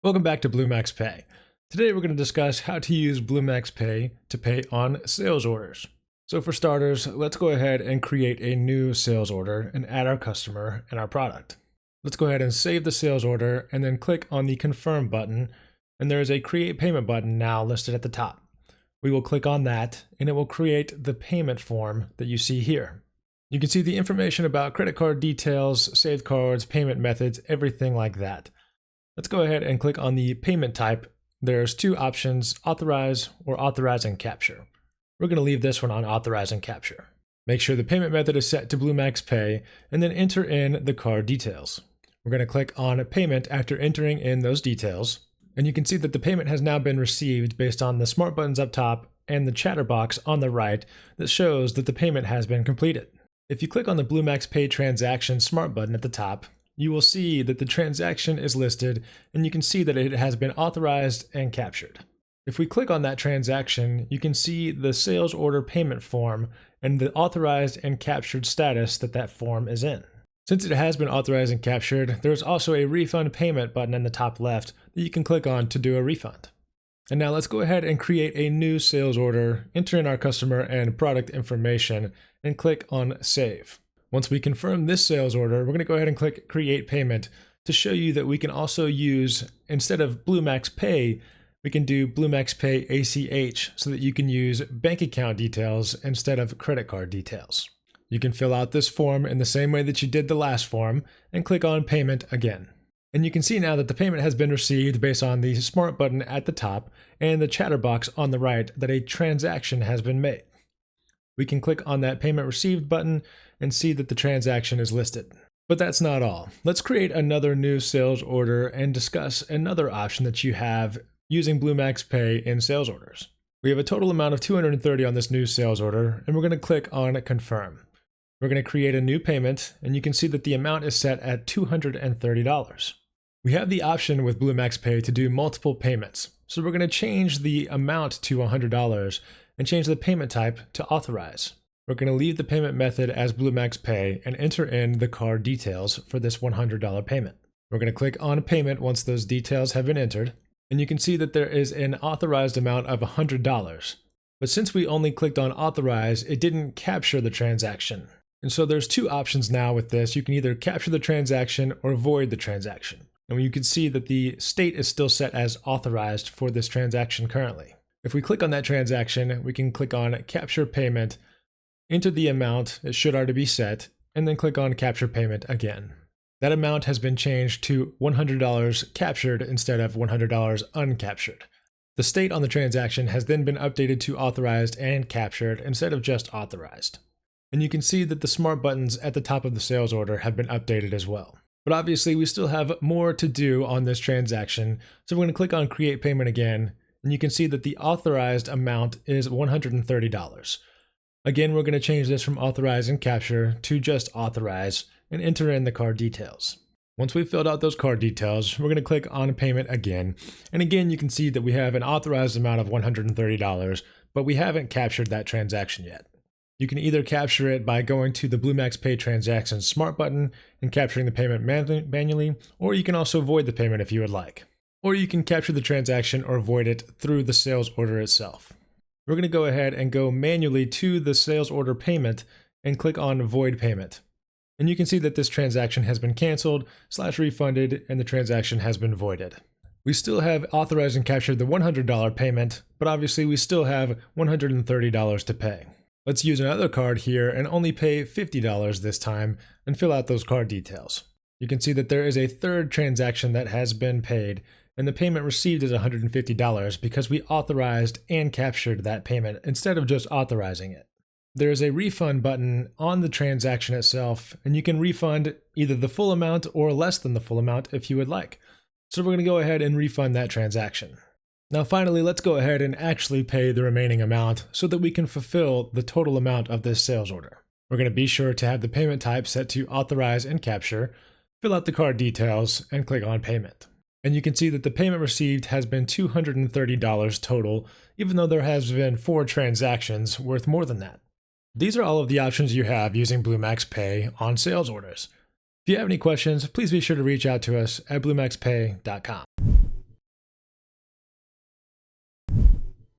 Welcome back to Bluemax Pay. Today we're going to discuss how to use Bluemax Pay to pay on sales orders. So for starters, let's go ahead and create a new sales order and add our customer and our product. Let's go ahead and save the sales order and then click on the Confirm button, and there is a Create Payment button now listed at the top. We will click on that and it will create the payment form that you see here. You can see the information about credit card details, saved cards, payment methods, everything like that. Let's go ahead and click on the payment type. There's two options, authorize or authorize and capture. We're going to leave this one on authorize and capture. Make sure the payment method is set to Bluemax Pay and then enter in the card details. We're going to click on payment after entering in those details. And you can see that the payment has now been received based on the smart buttons up top and the chatter box on the right that shows that the payment has been completed. If you click on the Bluemax Pay transaction smart button at the top, you will see that the transaction is listed and you can see that it has been authorized and captured. If we click on that transaction, you can see the sales order payment form and the authorized and captured status that that form is in. Since it has been authorized and captured, there's also a refund payment button in the top left that you can click on to do a refund. And now let's go ahead and create a new sales order, enter in our customer and product information, and click on Save. Once we confirm this sales order, we're going to go ahead and click Create Payment to show you that we can also use, instead of Bluemax Pay, we can do Bluemax Pay ACH so that you can use bank account details instead of credit card details. You can fill out this form in the same way that you did the last form and click on Payment again. And you can see now that the payment has been received based on the smart button at the top and the chatter box on the right that a transaction has been made. We can click on that Payment Received button and see that the transaction is listed. But that's not all. Let's create another new sales order and discuss another option that you have using Bluemax Pay in sales orders. We have a total amount of 230 on this new sales order, and we're going to click on Confirm. We're going to create a new payment, and you can see that the amount is set at $230. We have the option with Bluemax Pay to do multiple payments, so we're going to change the amount to $100 and change the payment type to authorize. We're going to leave the payment method as Bluemax Pay and enter in the card details for this $100 payment. We're going to click on Payment once those details have been entered, and you can see that there is an authorized amount of $100. But since we only clicked on Authorize, it didn't capture the transaction. And so there's two options now with this. You can either capture the transaction or void the transaction. And you can see that the state is still set as authorized for this transaction currently. If we click on that transaction, we can click on Capture Payment, enter the amount, it should already be set, and then click on Capture Payment again. That amount has been changed to $100 captured instead of $100 uncaptured. The state on the transaction has then been updated to authorized and captured instead of just authorized. And you can see that the smart buttons at the top of the sales order have been updated as well. But obviously we still have more to do on this transaction, so we're going to click on Create Payment again, and you can see that the authorized amount is $130. Again, we're going to change this from authorize and capture to just authorize and enter in the card details. Once we've filled out those card details, we're going to click on Payment again. And again, you can see that we have an authorized amount of $130, but we haven't captured that transaction yet. You can either capture it by going to the Bluemax Pay Transactions Smart button and capturing the payment manually, or you can also void the payment if you would like. Or you can capture the transaction or void it through the sales order itself. We're going to go ahead and go manually to the sales order payment and click on Void Payment. And you can see that this transaction has been canceled / refunded and the transaction has been voided. We still have authorized and captured the $100 payment, but obviously we still have $130 to pay. Let's use another card here and only pay $50 this time and fill out those card details. You can see that there is a third transaction that has been paid, and the payment received is $150 because we authorized and captured that payment instead of just authorizing it. There is a refund button on the transaction itself, and you can refund either the full amount or less than the full amount if you would like. So we're going to go ahead and refund that transaction. Now finally, let's go ahead and actually pay the remaining amount so that we can fulfill the total amount of this sales order. We're going to be sure to have the payment type set to authorize and capture, fill out the card details, and click on Payment. And you can see that the payment received has been $230 total, even though there has been 4 transactions worth more than that. These are all of the options you have using Bluemax Pay on sales orders. If you have any questions, please be sure to reach out to us at bluemaxpay.com.